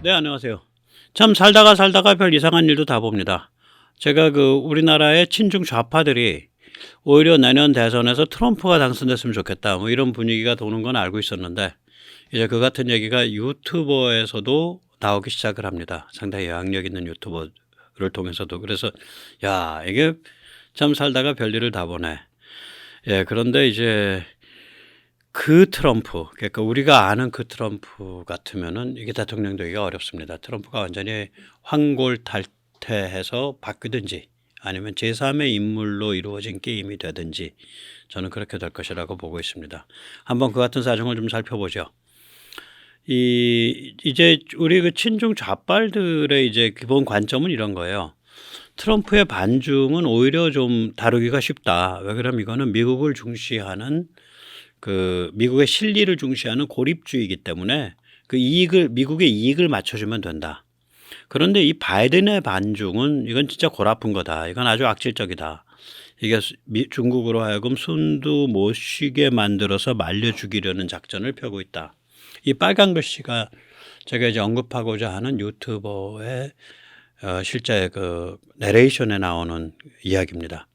네, 안녕하세요. 참 살다가 별 이상한 일도 다 봅니다. 제가 우리나라의 친중 좌파들이 오히려 내년 대선에서 트럼프가 당선됐으면 좋겠다, 뭐 이런 분위기가 도는 건 알고 있었는데, 이제 그 같은 얘기가 유튜버에서도 나오기 시작을 합니다. 상당히 영향력 있는 유튜버를 통해서도. 그래서 야, 이게 참 살다가 별일을 다 보네. 예, 그런데 이제 그 트럼프, 그러니까 우리가 아는 그 트럼프 같으면은 이게 대통령 되기가 어렵습니다. 트럼프가 완전히 환골탈태해서 바뀌든지 아니면 제3의 인물로 이루어진 게임이 되든지 저는 그렇게 될 것이라고 보고 있습니다. 한번 그 같은 사정을 좀 살펴보죠. 이제 우리 그 친중 좌빨들의 이제 기본 관점은 이런 거예요. 트럼프의 반중은 오히려 좀 다루기가 쉽다. 왜 그러면 이거는 미국을 중시하는 미국의 실리를 중시하는 고립주의이기 때문에 미국의 이익을 맞춰주면 된다. 그런데 이 바이든의 반중은 이건 진짜 골 아픈 거다. 이건 아주 악질적이다. 이게 중국으로 하여금 숨도 못 쉬게 만들어서 말려 죽이려는 작전을 펴고 있다. 이 빨간 글씨가 제가 이제 언급하고자 하는 유튜버의 실제 그 내레이션에 나오는 이야기입니다.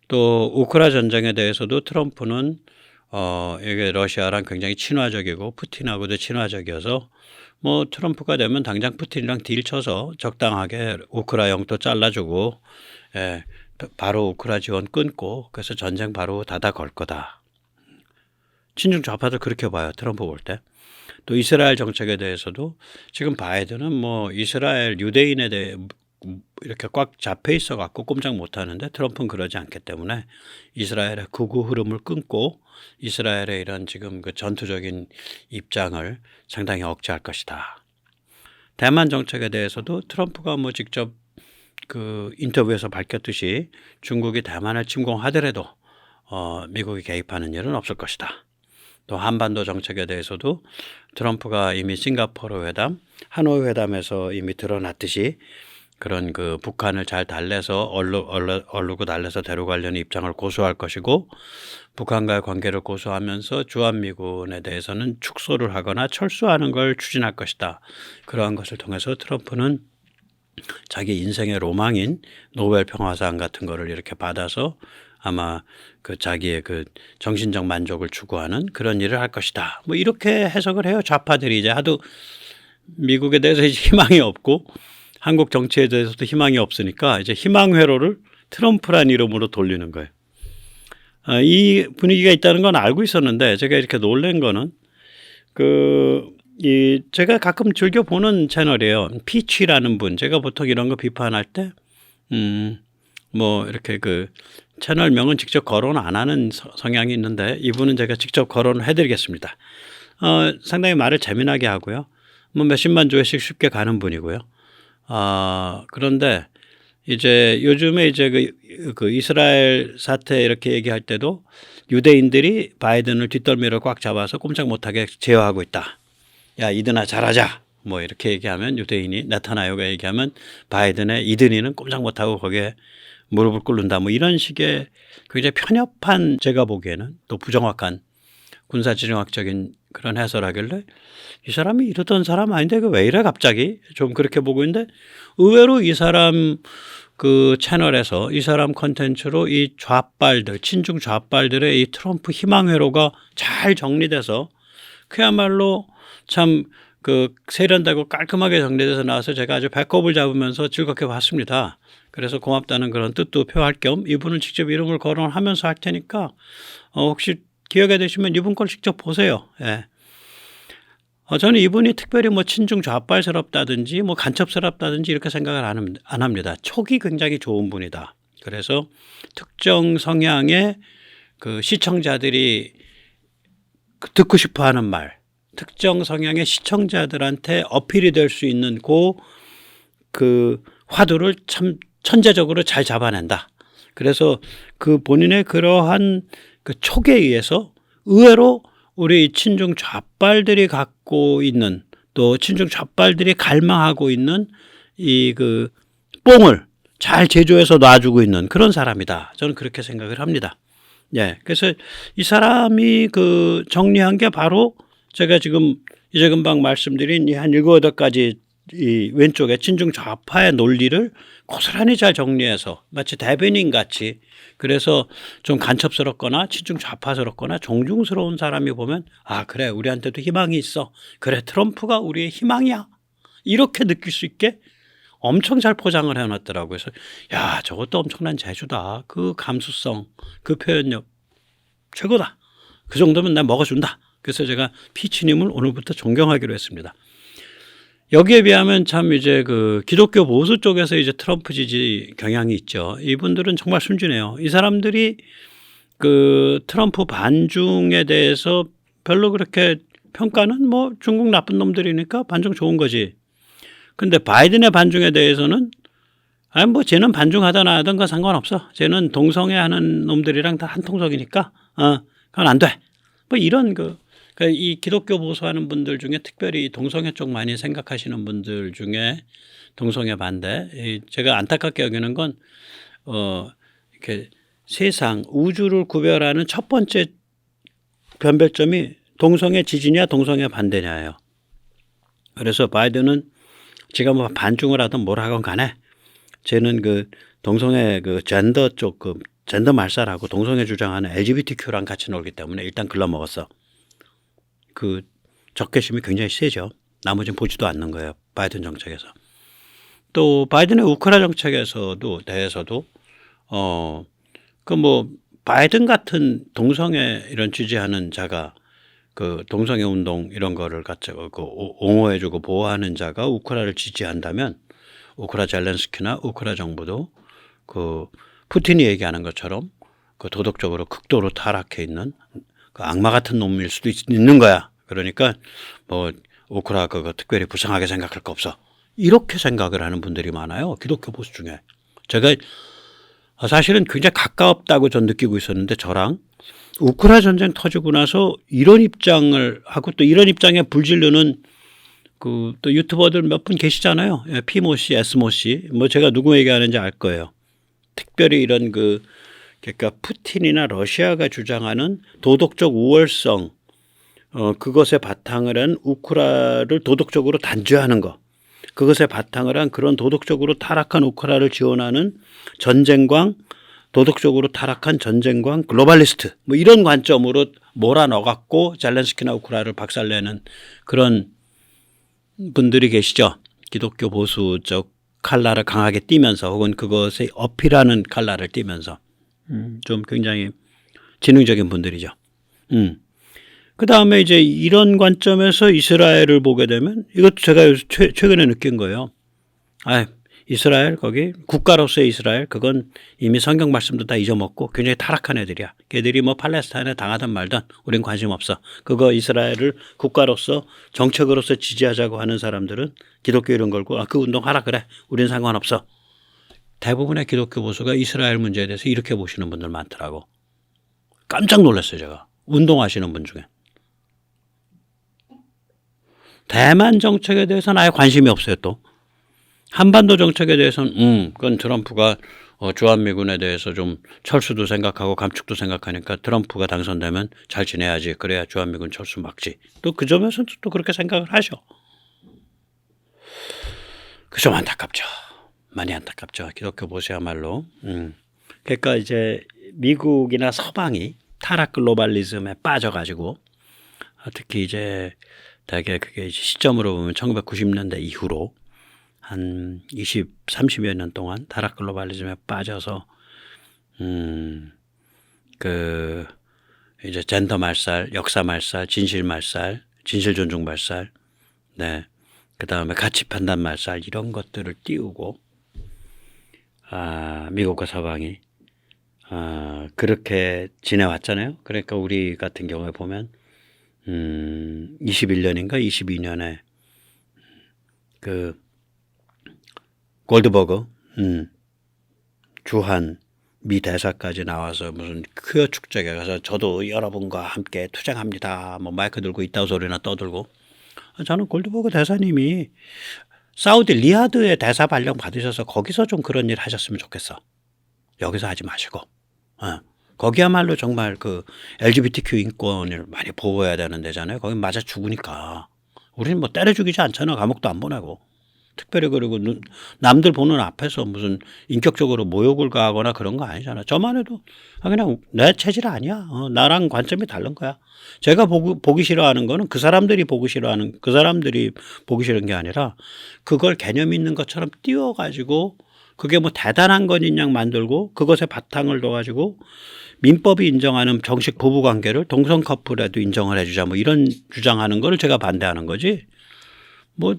또 우크라 전쟁에 대해서도 트럼프는 이게 러시아랑 굉장히 친화적이고 푸틴하고도 친화적이어서 뭐 트럼프가 되면 당장 푸틴이랑 딜 쳐서 적당하게 우크라 영토 잘라주고, 예, 바로 우크라 지원 끊고 그래서 전쟁 바로 닫아 걸 거다. 친중 좌파도 그렇게 봐요. 트럼프 볼 때. 또 이스라엘 정책에 대해서도 지금 바이든은 뭐 이스라엘 유대인에 대해 이렇게 꽉 잡혀 있어 갖고 꼼짝 못 하는데 트럼프는 그러지 않기 때문에 이스라엘의 극우 흐름을 끊고 이스라엘의 이런 지금 그 전투적인 입장을 상당히 억제할 것이다. 대만 정책에 대해서도 트럼프가 뭐 직접 그 인터뷰에서 밝혔듯이 중국이 대만을 침공하더라도 미국이 개입하는 일은 없을 것이다. 또 한반도 정책에 대해서도 트럼프가 이미 싱가포르 회담, 하노이 회담에서 이미 드러났듯이 그런 그 북한을 잘 달래서 얼르고 달래서 데려가려는 입장을 고수할 것이고, 북한과의 관계를 고수하면서 주한미군에 대해서는 축소를 하거나 철수하는 걸 추진할 것이다. 그러한 것을 통해서 트럼프는 자기 인생의 로망인 노벨 평화상 같은 거를 이렇게 받아서 아마 그 자기의 그 정신적 만족을 추구하는 그런 일을 할 것이다. 뭐 이렇게 해석을 해요. 좌파들이 이제 하도 미국에 대해서 이제 희망이 없고 한국 정치에 대해서도 희망이 없으니까 이제 희망 회로를 트럼프란 이름으로 돌리는 거예요. 이 분위기가 있다는 건 알고 있었는데 제가 이렇게 놀란 거는 제가 가끔 즐겨 보는 채널이에요. 피치라는 분. 제가 보통 이런 거 비판할 때 뭐 이렇게 그 채널명은 직접 거론 안 하는 성향이 있는데 이분은 제가 직접 거론을 해드리겠습니다. 상당히 말을 재미나게 하고요. 뭐 몇십만 조회씩 쉽게 가는 분이고요. 그런데 이제 요즘에 이제 그 이스라엘 사태 이렇게 얘기할 때도 유대인들이 바이든을 뒷덜미를 꽉 잡아서 꼼짝 못하게 제어하고 있다. 야, 이든아 잘하자. 뭐 이렇게 얘기하면 유대인이 나타나요가 얘기하면 바이든의 이든이는 꼼짝 못하고 거기에 무릎을 꿇는다. 뭐 이런 식의 굉장히 편협한, 제가 보기에는 또 부정확한 군사지정학적인 그런 해설하길래 이 사람이 이러던 사람 아닌데 왜 이래 갑자기 좀 그렇게 보고 있는데, 의외로 이 사람 그 채널에서 이 사람 컨텐츠로 이 좌빨들, 친중 좌빨들의 이 트럼프 희망회로가 잘 정리돼서 그야말로 참 세련되고 깔끔하게 정리돼서 나와서 제가 아주 배꼽을 잡으면서 즐겁게 봤습니다. 그래서 고맙다는 그런 뜻도 표할 겸 이분을 직접 이름을 거론하면서 할 테니까 혹시 기회가 되시면 이분 걸 직접 보세요. 예. 저는 이분이 특별히 뭐 친중 좌빨스럽다든지 뭐 간첩스럽다든지 이렇게 생각을 안 합니다. 촉이 굉장히 좋은 분이다. 그래서 특정 성향의 그 시청자들이 듣고 싶어 하는 말, 특정 성향의 시청자들한테 어필이 될 수 있는 그 화두를 참 천재적으로 잘 잡아낸다. 그래서 그 본인의 그러한 그 촉에 의해서 의외로 우리 친중 좌빨들이 갖고 있는, 또 친중 좌빨들이 갈망하고 있는 이 그 뽕을 잘 제조해서 놔주고 있는 그런 사람이다. 저는 그렇게 생각을 합니다. 예. 그래서 이 사람이 정리한 게 바로 제가 지금 이제 금방 말씀드린 한 7, 8가지 이 왼쪽에 친중 좌파의 논리를 고스란히 잘 정리해서 마치 대변인 같이, 그래서 좀 간첩스럽거나 친중 좌파스럽거나 정중스러운 사람이 보면 아 그래 우리한테도 희망이 있어, 그래 트럼프가 우리의 희망이야, 이렇게 느낄 수 있게 엄청 잘 포장을 해놨더라고요. 그래서 야 저것도 엄청난 재주다. 그 감수성, 그 표현력 최고다. 그 정도면 난 먹어준다. 그래서 제가 피치님을 오늘부터 존경하기로 했습니다. 여기에 비하면 참 이제 그 기독교 보수 쪽에서 이제 트럼프 지지 경향이 있죠. 이분들은 정말 순진해요. 이 사람들이 그 트럼프 반중에 대해서 별로 그렇게 평가는 뭐 중국 나쁜 놈들이니까 반중 좋은 거지. 근데 바이든의 반중에 대해서는 아니 뭐 쟤는 반중하든 안 하든 그 상관없어. 쟤는 동성애 하는 놈들이랑 다 한 통속이니까 그건 안 돼. 뭐 이런 그러니까 이 기독교 보수하는 분들 중에 특별히 동성애 쪽 많이 생각하시는 분들 중에 동성애 반대, 제가 안타깝게 여기는 건 이렇게 세상 우주를 구별하는 첫 번째 변별점이 동성애 지지냐 동성애 반대냐예요. 그래서 바이든은 지가 뭐 반중을 하든 뭘 하건 간에 쟤는 그 동성애 그 젠더 쪽 그 젠더 말살하고 동성애 주장하는 LGBTQ랑 같이 놀기 때문에 일단 글러먹었어. 그 적개심이 굉장히 세죠. 나머지는 보지도 않는 거예요. 바이든 정책에서. 또 바이든의 우크라이나 정책에서도 대해서도 그 뭐 바이든 같은 동성애 이런 지지하는 자가 그 동성애 운동 이런 거를 같이 그 옹호해주고 보호하는 자가 우크라이나를 지지한다면 우크라 젤렌스키나 우크라 정부도 그 푸틴이 얘기하는 것처럼 그 도덕적으로 극도로 타락해 있는 그 악마 같은 놈일 수도 있는 거야. 그러니까 뭐 우크라 그거 특별히 불쌍하게 생각할 거 없어. 이렇게 생각을 하는 분들이 많아요. 기독교 보수 중에. 제가 사실은 굉장히 가깝다고 전 느끼고 있었는데 저랑 우크라 전쟁 터지고 나서 이런 입장을 하고 또 이런 입장에 불질르는 그 또 유튜버들 몇 분 계시잖아요. 피모 씨, 에스모 씨. 뭐 제가 누구 얘기하는지 알 거예요. 특별히 이런 그러니까 푸틴이나 러시아가 주장하는 도덕적 우월성, 그것에 바탕을 한 우크라를 도덕적으로 단죄하는 것, 그것에 바탕을 한 그런 도덕적으로 타락한 우크라를 지원하는 전쟁광, 도덕적으로 타락한 전쟁광 글로벌리스트, 뭐 이런 관점으로 몰아넣어갖고 젤렌스키나 우크라를 박살내는 그런 분들이 계시죠. 기독교 보수적 칼라를 강하게 띠면서 혹은 그것에 어필하는 칼라를 띠면서 좀 굉장히 지능적인 분들이죠. 그 다음에 이제 이런 관점에서 이스라엘을 보게 되면 이것도 제가 최근에 느낀 거예요. 이스라엘 거기 국가로서의 이스라엘 그건 이미 성경 말씀도 다 잊어먹고 굉장히 타락한 애들이야. 걔들이 뭐 팔레스타인에 당하든 말든 우린 관심 없어. 그거 이스라엘을 국가로서 정책으로서 지지하자고 하는 사람들은 기독교 이런 걸고 그 운동 하라 그래. 우린 상관없어. 대부분의 기독교 보수가 이스라엘 문제에 대해서 이렇게 보시는 분들 많더라고. 깜짝 놀랐어요 제가. 운동하시는 분 중에. 대만 정책에 대해서는 아예 관심이 없어요 또. 한반도 정책에 대해서는 그건 트럼프가 주한미군에 대해서 좀 철수도 생각하고 감축도 생각하니까 트럼프가 당선되면 잘 지내야지. 그래야 주한미군 철수 막지. 또 그 점에서는 또 그렇게 생각을 하셔. 그 좀 안타깝죠. 많이 안타깝죠. 기독교 보수야말로. 그러니까 이제 미국이나 서방이 타락 글로벌리즘에 빠져가지고 특히 이제 대개 그게 시점으로 보면 1990년대 이후로 한 20, 30여 년 동안 타락 글로벌리즘에 빠져서 그 이제 젠더 말살, 역사 말살, 진실 말살, 진실 존중 말살, 네, 그 다음에 가치 판단 말살 이런 것들을 띄우고 미국과 서방이 그렇게 지내왔잖아요. 그러니까 우리 같은 경우에 보면 21년인가 22년에 그 골드버거, 주한 미 대사까지 나와서 무슨 퀴어 축제에 가서 저도 여러분과 함께 투쟁합니다. 뭐 마이크 들고 있다고 소리나 떠들고. 저는 골드버거 대사님이 사우디 리야드에 대사 발령 받으셔서 거기서 좀 그런 일 하셨으면 좋겠어. 여기서 하지 마시고. 거기야말로 정말 그 LGBTQ 인권을 많이 보호해야 되는 데잖아요. 거기 맞아 죽으니까. 우리는 뭐 때려 죽이지 않잖아. 감옥도 안 보내고. 특별히 그리고 남들 보는 앞에서 무슨 인격적으로 모욕을 가하거나 그런 거 아니잖아. 저만 해도 그냥 내 체질 아니야. 나랑 관점이 다른 거야. 제가 보기 싫어하는 거는 그 사람들이 보기 싫은 게 아니라 그걸 개념 있는 것처럼 띄워가지고 그게 뭐 대단한 건인 양 만들고 그것에 바탕을 둬가지고 민법이 인정하는 정식 부부관계를 동성 커플에도 인정을 해주자 뭐 이런 주장하는 거를 제가 반대하는 거지. 뭐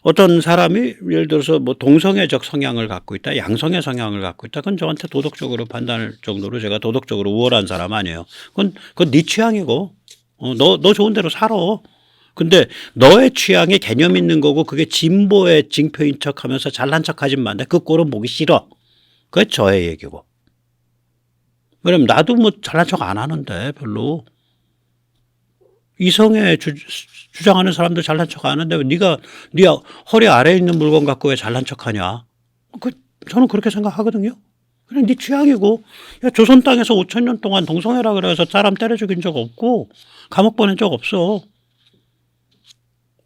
어떤 사람이 예를 들어서 뭐 동성애적 성향을 갖고 있다, 양성애 성향을 갖고 있다, 그건 저한테 도덕적으로 판단할 정도로 제가 도덕적으로 우월한 사람 아니에요. 그건 네 취향이고, 너 좋은 대로 살아. 근데 너의 취향에 개념 있는 거고 그게 진보의 징표인 척 하면서 잘난 척 하지 마. 그 꼴은 보기 싫어. 그게 저의 얘기고. 왜냐면 나도 뭐 잘난 척 안 하는데 별로. 이성애 주장하는 사람들 잘난 척 안 하는데 네가 네 허리 아래에 있는 물건 갖고 왜 잘난 척하냐? 저는 그렇게 생각하거든요. 그냥 네 취향이고, 야, 조선 땅에서 5천 년 동안 동성애라 그래서 사람 때려 죽인 적 없고 감옥 보낸 적 없어.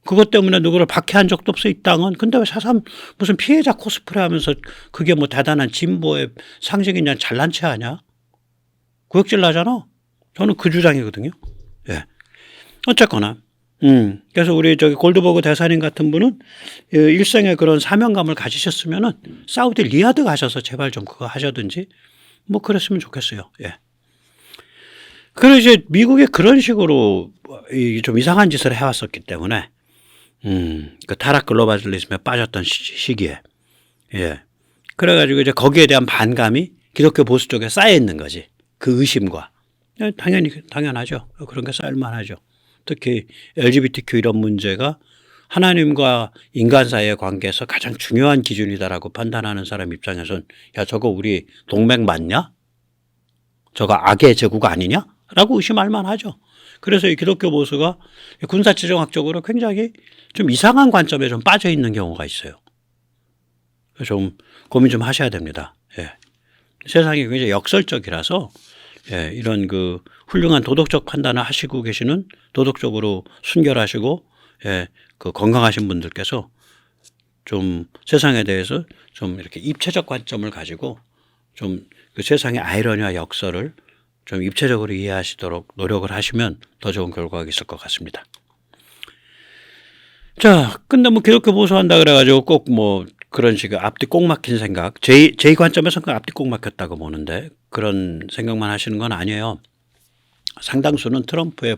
그것 때문에 누구를 박해한 적도 없어 이 땅은. 근데 왜 새삼 무슨 피해자 코스프레 하면서 그게 뭐 대단한 진보의 상징이냐 잘난 체 하냐? 구역질 나잖아. 저는 그 주장이거든요. 예. 어쨌거나. 그래서 우리 저기 골드버그 대사님 같은 분은 일생에 그런 사명감을 가지셨으면은 사우디 리야드 가셔서 제발 좀 그거 하셔든지 뭐 그랬으면 좋겠어요. 예. 그리고 이제 미국에 그런 식으로 좀 이상한 짓을 해왔었기 때문에 그 타락 글로벌리즘에 빠졌던 시기에 예. 그래가지고 이제 거기에 대한 반감이 기독교 보수 쪽에 쌓여 있는 거지. 그 의심과 당연하죠. 그런 게 쌓일만하죠. 특히 LGBTQ 이런 문제가 하나님과 인간 사이의 관계에서 가장 중요한 기준이다라고 판단하는 사람 입장에선 야 저거 우리 동맹 맞냐? 저거 악의 제국 아니냐? 라고 의심할 만하죠. 그래서 이 기독교 보수가 군사지정학적으로 굉장히 좀 이상한 관점에 좀 빠져 있는 경우가 있어요. 좀 고민 좀 하셔야 됩니다. 예. 세상이 굉장히 역설적이라서 예, 이런 그 훌륭한 도덕적 판단을 하시고 계시는 도덕적으로 순결하시고 예, 그 건강하신 분들께서 좀 세상에 대해서 좀 이렇게 입체적 관점을 가지고 좀 그 세상의 아이러니와 역설을 좀 입체적으로 이해하시도록 노력을 하시면 더 좋은 결과가 있을 것 같습니다. 자, 근데 뭐 기독교 보수한다 그래가지고 꼭 뭐 그런 식의 앞뒤 꼭 막힌 생각, 제 관점에서는 그 앞뒤 꼭 막혔다고 보는데 그런 생각만 하시는 건 아니에요. 상당수는 트럼프의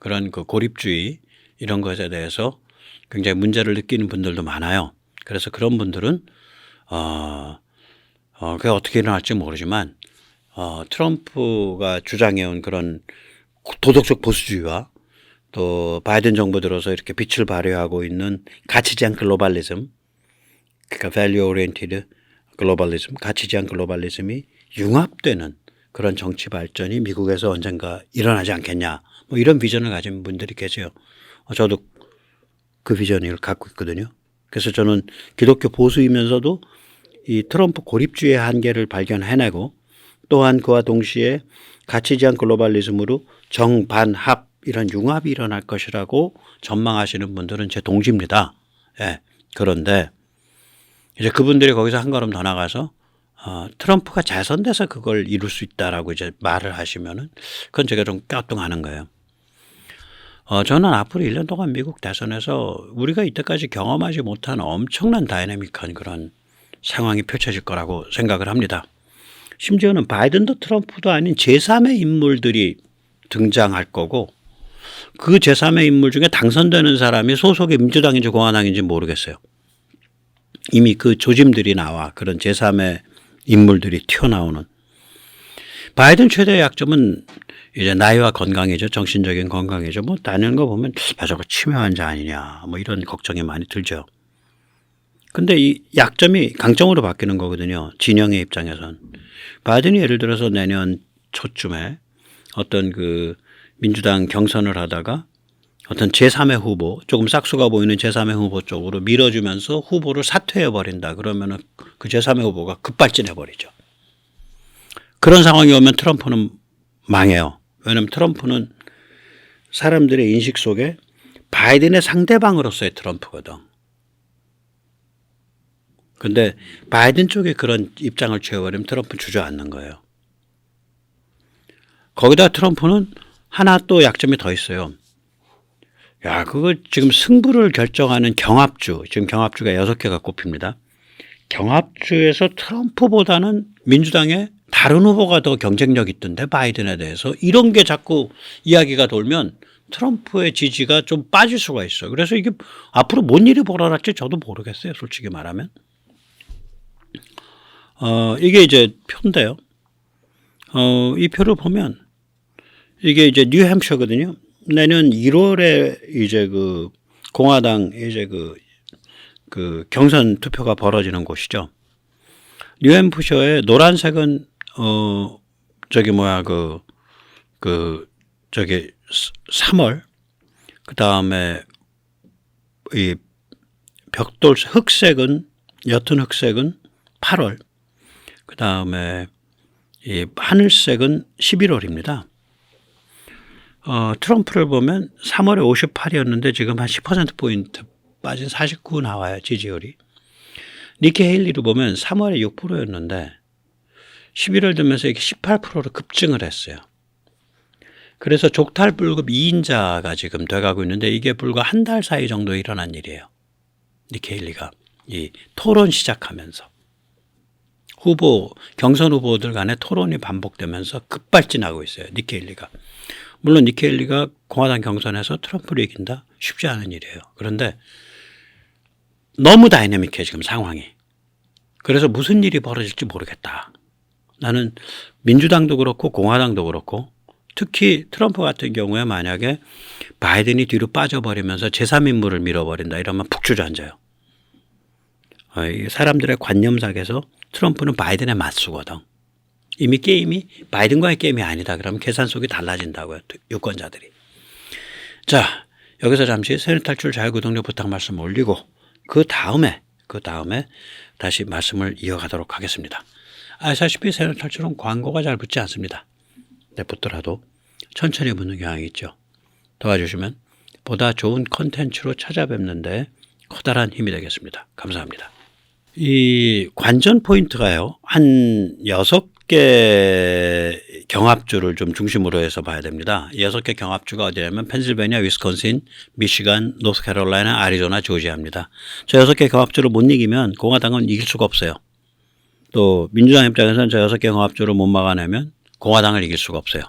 그런 그 고립주의 이런 것에 대해서 굉장히 문제를 느끼는 분들도 많아요. 그래서 그런 분들은 그게 어떻게 일어날지 모르지만 트럼프가 주장해온 그런 도덕적 보수주의와 또 바이든 정부 들어서 이렇게 빛을 발휘하고 있는 가치지향 글로벌리즘, 그러니까 value oriented 글로벌리즘, 가치지향 글로벌리즘이 융합되는 그런 정치 발전이 미국에서 언젠가 일어나지 않겠냐, 뭐 이런 비전을 가진 분들이 계세요. 저도 그 비전을 갖고 있거든요. 그래서 저는 기독교 보수이면서도 이 트럼프 고립주의의 한계를 발견해내고 또한 그와 동시에 가치지향 글로벌리즘으로 정반합 이런 융합이 일어날 것이라고 전망하시는 분들은 제 동지입니다. 예. 그런데 이제 그분들이 거기서 한 걸음 더 나가서 트럼프가 재선돼서 그걸 이룰 수 있다라고 이제 말을 하시면은 그건 제가 좀 갸우뚱하는 거예요. 저는 앞으로 1년 동안 미국 대선에서 우리가 이때까지 경험하지 못한 엄청난 다이내믹한 그런 상황이 펼쳐질 거라고 생각을 합니다. 심지어는 바이든도 트럼프도 아닌 제3의 인물들이 등장할 거고 그 제3의 인물 중에 당선되는 사람이 소속의 민주당인지 공화당인지 모르겠어요. 이미 그 조짐들이 나와 그런 제3의 인물들이 튀어나오는. 바이든 최대의 약점은 이제 나이와 건강이죠. 정신적인 건강이죠. 뭐 다른 거 보면 저거 치매 환자 아니냐 뭐 이런 걱정이 많이 들죠. 근데 이 약점이 강점으로 바뀌는 거거든요. 진영의 입장에선. 바이든이 예를 들어서 내년 초쯤에 어떤 그 민주당 경선을 하다가 어떤 제3의 후보, 조금 싹수가 보이는 제3의 후보 쪽으로 밀어주면서 후보를 사퇴해버린다. 그러면은 그 제3의 후보가 급발진해버리죠. 그런 상황이 오면 트럼프는 망해요. 왜냐하면 트럼프는 사람들의 인식 속에 바이든의 상대방으로서의 트럼프거든. 근데 바이든 쪽에 그런 입장을 취해버리면 트럼프는 주저앉는 거예요. 거기다 트럼프는 하나 또 약점이 더 있어요. 야, 그거 지금 승부를 결정하는 경합주, 지금 경합주가 6개가 꼽힙니다. 경합주에서 트럼프보다는 민주당의 다른 후보가 더 경쟁력 있던데 바이든에 대해서 이런 게 자꾸 이야기가 돌면 트럼프의 지지가 좀 빠질 수가 있어요. 그래서 이게 앞으로 뭔 일이 벌어질지 저도 모르겠어요. 솔직히 말하면. 이게 이제 표인데요. 이 표를 보면 이게 이제 뉴햄셔거든요. 내년 1월에 이제 그 공화당 이제 그 경선 투표가 벌어지는 곳이죠. 뉴햄프셔의 노란색은 저기 뭐야 저기 3월, 그 다음에 이 벽돌 흑색은 옅은 흑색은 8월, 그 다음에 이 하늘색은 11월입니다. 트럼프를 보면 3월에 58이었는데 지금 한 10%포인트 빠진 49 나와요. 지지율이. 니키 헤일리를 보면 3월에 6%였는데 11월 되면서 이게 18%로 급증을 했어요. 그래서 족탈불급 2인자가 지금 돼가고 있는데 이게 불과 한 달 사이 정도 일어난 일이에요. 니키 헤일리가 이 토론 시작하면서 경선 후보들 간의 토론이 반복되면서 급발진하고 있어요. 니키 헤일리가. 물론 니키 헤일리가 공화당 경선에서 트럼프를 이긴다? 쉽지 않은 일이에요. 그런데 너무 다이내믹해 지금 상황이. 그래서 무슨 일이 벌어질지 모르겠다. 나는 민주당도 그렇고 공화당도 그렇고 특히 트럼프 같은 경우에 만약에 바이든이 뒤로 빠져버리면서 제3인물을 밀어버린다 이러면 푹 주저앉아요. 사람들의 관념상에서 트럼프는 바이든의 맞수거든. 이미 게임이 바이든과의 게임이 아니다. 그러면 계산 속이 달라진다고요. 유권자들이. 자, 여기서 잠시 세뇌 탈출 자유구독료 부탁 말씀 올리고 그 다음에 다시 말씀을 이어가도록 하겠습니다. 아시다시피 세뇌 탈출은 광고가 잘 붙지 않습니다. 네, 붙더라도 천천히 붙는 경향이 있죠. 도와주시면 보다 좋은 컨텐츠로 찾아뵙는데 커다란 힘이 되겠습니다. 감사합니다. 이 관전 포인트가요. 한 6개 경합주를 좀 중심으로 해서 봐야 됩니다. 6개 경합주가 어디냐면 펜실베니아, 위스콘신, 미시간, 노스캐롤라이나, 아리조나, 조지아입니다. 저 6개 경합주를 못 이기면 공화당은 이길 수가 없어요. 또 민주당 입장에서는 저 6개 경합주를 못 막아내면 공화당을 이길 수가 없어요.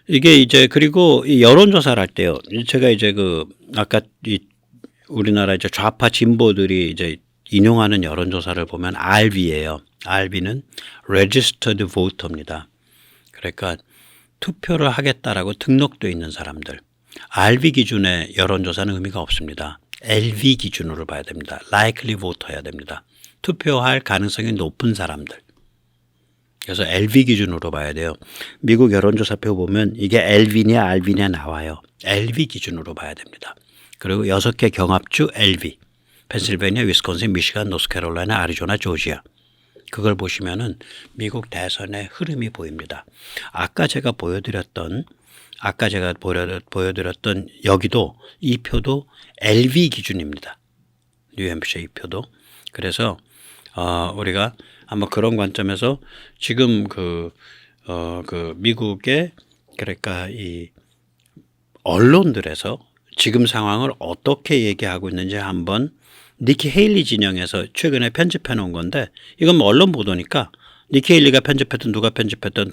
이게 이제 그리고 이 여론조사를 할 때요. 제가 이제 아까 우리나라 이제 좌파 진보들이 이제 인용하는 여론조사를 보면 RV예요. RV는 Registered Voter입니다. 그러니까 투표를 하겠다라고 등록되어 있는 사람들. RV 기준의 여론조사는 의미가 없습니다. LV 기준으로 봐야 됩니다. Likely Voter여야 됩니다. 투표할 가능성이 높은 사람들. 그래서 LV 기준으로 봐야 돼요. 미국 여론조사표 보면 이게 LV냐 RV냐 나와요. LV 기준으로 봐야 됩니다. 그리고 6개 경합주 LV. 펜실베니아, 위스콘신, 미시간, 노스캐롤라이나, 아리조나, 조지아. 그걸 보시면은 미국 대선의 흐름이 보입니다. 아까 제가 보여드렸던 여기도 이 표도 LV 기준입니다. 뉴햄프셔 이 표도. 그래서 우리가 한번 그런 관점에서 지금 미국의 그러니까 이 언론들에서 지금 상황을 어떻게 얘기하고 있는지 한번 니키 헤일리 진영에서 최근에 편집해 놓은 건데 이건 뭐 언론 보도니까 니키 헤일리가 편집했던 누가 편집했던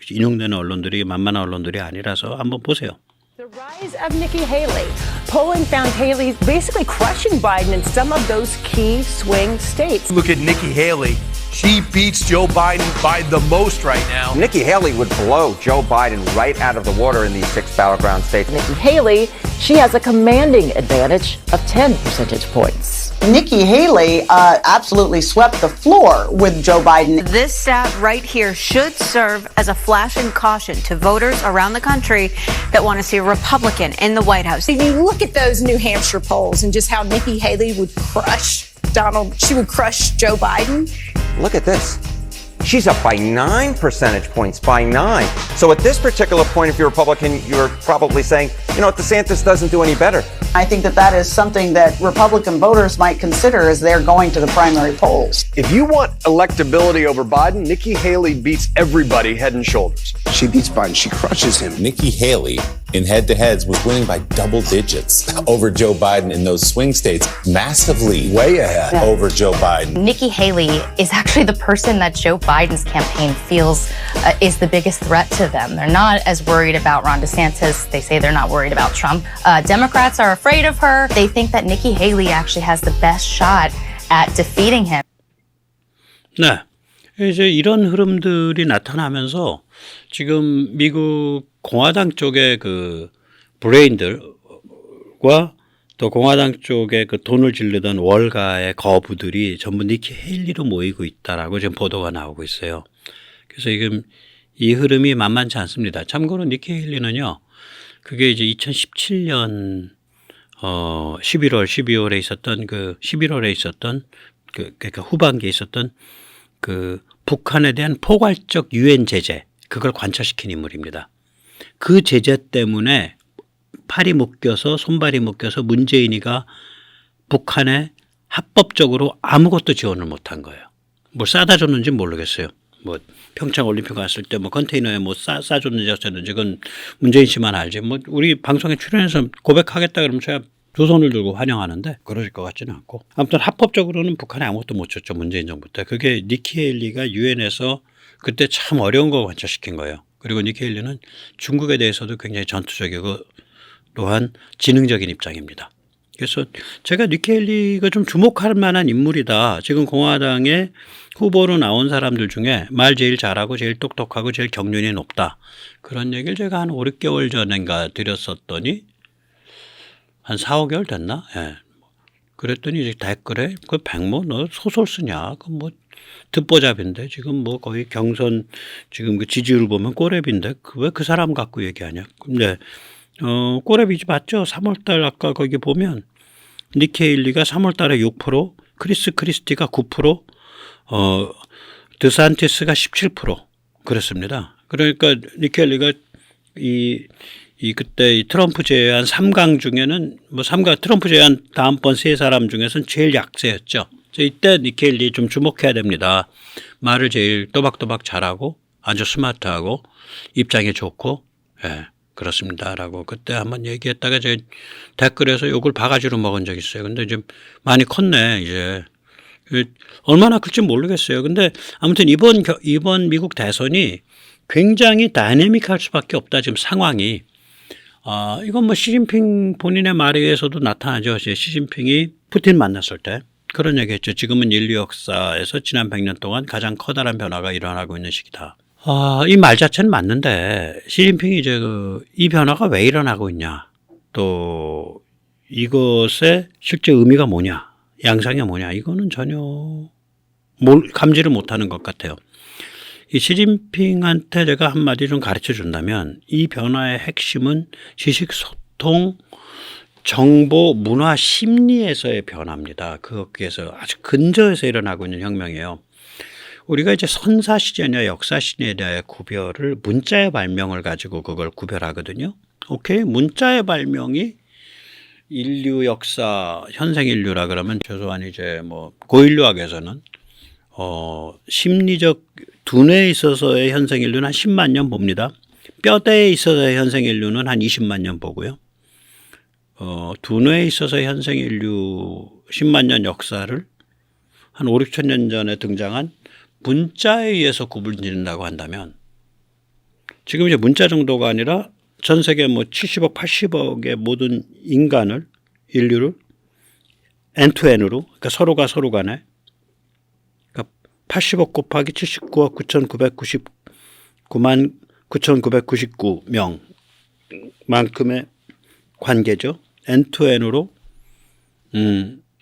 인용되는 언론들이 만만한 언론들이 아니라서 한번 보세요. The rise of Nikki Haley. Polling found Haley basically crushing Biden in some of those key swing states. Look at Nikki Haley. She beats Joe Biden by the most right now. Nikki Haley would blow Joe Biden right out of the water in these 6 battleground states. Nikki Haley, she has a commanding advantage of 10 percentage points. Nikki Haley absolutely swept the floor with Joe Biden. This stat right here should serve as a flashing caution to voters around the country that want to see a Republican in the White House. If you look at those New Hampshire polls and just how Nikki Haley would crush she would crush Joe Biden. Look at this. She's up by 9 percentage points, by 9. So at this particular point, if you're a Republican, you're probably saying, you know what, DeSantis doesn't do any better. I think that is something that Republican voters might consider as they're going to the primary polls. If you want electability over Biden, Nikki Haley beats everybody head and shoulders. She beats Biden. She crushes him. Nikki Haley in head-to-heads was winning by double digits over Joe Biden in those swing states, massively way ahead over Joe Biden. Nikki Haley is actually the person that Joe Biden's campaign feels is the biggest threat to them. They're not as worried about Ron DeSantis. They say they're not worried about Trump. Democrats are afraid of her. They think that Nikki Haley actually has the best shot at defeating him. 네. 이제 이런 흐름들이 나타나면서 지금 미국 공화당 쪽의 그 브레인들과 또 공화당 쪽에 그 돈을 지르던 월가의 거부들이 전부 니키 헤일리로 모이고 있다라고 지금 보도가 나오고 있어요. 그래서 지금 이 흐름이 만만치 않습니다. 참고로 니키 헤일리는요, 그게 이제 2017년 12월에 있었던 그러니까 후반기에 있었던 그 북한에 대한 포괄적 유엔 제재, 그걸 관철시킨 인물입니다. 그 제재 때문에 손발이 묶여서 문재인이가 북한에 합법적으로 아무것도 지원을 못한 거예요. 뭘 싸다 줬는지 모르겠어요. 뭐 평창 올림픽 갔을 때 뭐 컨테이너에 뭐 싸줬는지 어쨌는지 그건 문재인 씨만 알지. 뭐 우리 방송에 출연해서 고백하겠다 그러면 제가 두 손을 들고 환영하는데 그러실 것 같지는 않고, 아무튼 합법적으로는 북한에 아무것도 못 줬죠, 문재인 정부 때. 그게 니키 헤일리가 유엔에서 그때 참 어려운 거 관철시킨 거예요. 그리고 니키 헤일리는 중국에 대해서도 굉장히 전투적이고 또한 지능적인 입장입니다. 그래서 제가 니키 헤일리가 좀 주목할 만한 인물이다. 지금 공화당의 후보로 나온 사람들 중에 말 제일 잘하고 제일 똑똑하고 제일 경륜이 높다. 그런 얘기를 제가 한 5, 6개월 전인가 드렸었더니 한 4, 5개월 됐나? 예. 그랬더니 이제 댓글에 그 백모 너 소설 쓰냐? 그 뭐 듣보잡인데 지금 뭐 거의 경선 지금 그 지지율 보면 꼬랩인데 왜 그 사람 갖고 얘기하냐? 근데 꼬랩이지 맞죠? 3월달 아까 거기 보면 니키 헤일리가 3월달에 6%, 크리스 크리스티가 9%, 드산티스가 17% 그랬습니다. 그러니까 니키 헤일리가 그때 트럼프 제외한 3강 중에는 뭐 3강 트럼프 제외한 다음번 세 사람 중에서는 제일 약세였죠. 이때 니키 헤일리 좀 주목해야 됩니다. 말을 제일 또박또박 잘하고 아주 스마트하고 입장이 좋고, 예, 그렇습니다라고 그때 한번 얘기했다가 제 댓글에서 욕을 바가지로 먹은 적이 있어요. 근데 이제 많이 컸네 이제. 얼마나 클지 모르겠어요. 근데 아무튼 이번 미국 대선이 굉장히 다이내믹할 수밖에 없다 지금 상황이. 이건 뭐 시진핑 본인의 말에 의해서도 나타나죠. 시진핑이 푸틴 만났을 때 그런 얘기했죠. 지금은 인류 역사에서 지난 100년 동안 가장 커다란 변화가 일어나고 있는 시기다. 이 말 자체는 맞는데 시진핑이 이제 이 변화가 왜 일어나고 있냐, 또 이것의 실제 의미가 뭐냐, 양상이 뭐냐, 이거는 전혀 감지를 못하는 것 같아요. 이 시진핑한테 제가 한마디 좀 가르쳐 준다면 이 변화의 핵심은 지식 소통, 정보, 문화, 심리에서의 변화입니다. 거기에서 아주 근저에서 일어나고 있는 혁명이에요. 우리가 이제 선사시대냐 역사시대냐의 구별을 문자의 발명을 가지고 그걸 구별하거든요. 오케이? 문자의 발명이 인류 역사, 현생인류라 그러면 최소한 이제 뭐 고인류학에서는 심리적 두뇌에 있어서의 현생인류는 한 10만 년 봅니다. 뼈대에 있어서의 현생인류는 한 20만 년 보고요. 두뇌에 있어서의 현생인류 10만 년 역사를 한 5, 6천 년 전에 등장한 문자에 의해서 구분짓는다고 한다면 지금 이제 문자 정도가 아니라 전 세계 뭐 70억, 80억의 모든 인류를 end-to-end으로, 그러니까 서로가 서로 간에 80억 곱하기 79억 9,999만 9,999명만큼의 관계죠. end-to-end으로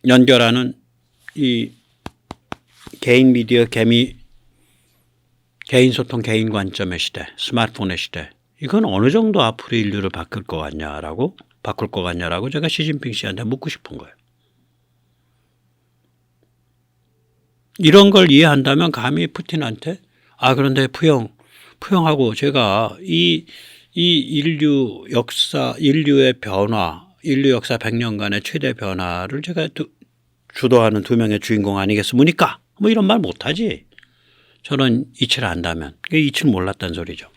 연결하는 이 개인 미디어, 개인 소통, 개인 관점의 시대, 스마트폰의 시대. 이건 어느 정도 앞으로 인류를 바꿀 것 같냐라고 제가 시진핑 씨한테 묻고 싶은 거예요. 이런 걸 이해한다면 감히 푸틴한테 그런데 푸영하고 제가 이 인류 역사, 인류의 변화, 인류 역사 100년간의 최대 변화를 제가 주도하는 두 명의 주인공 아니겠습니까? 뭐 이런 말 못하지. 저는 이치를 안다면. 이치를 몰랐다는 소리죠.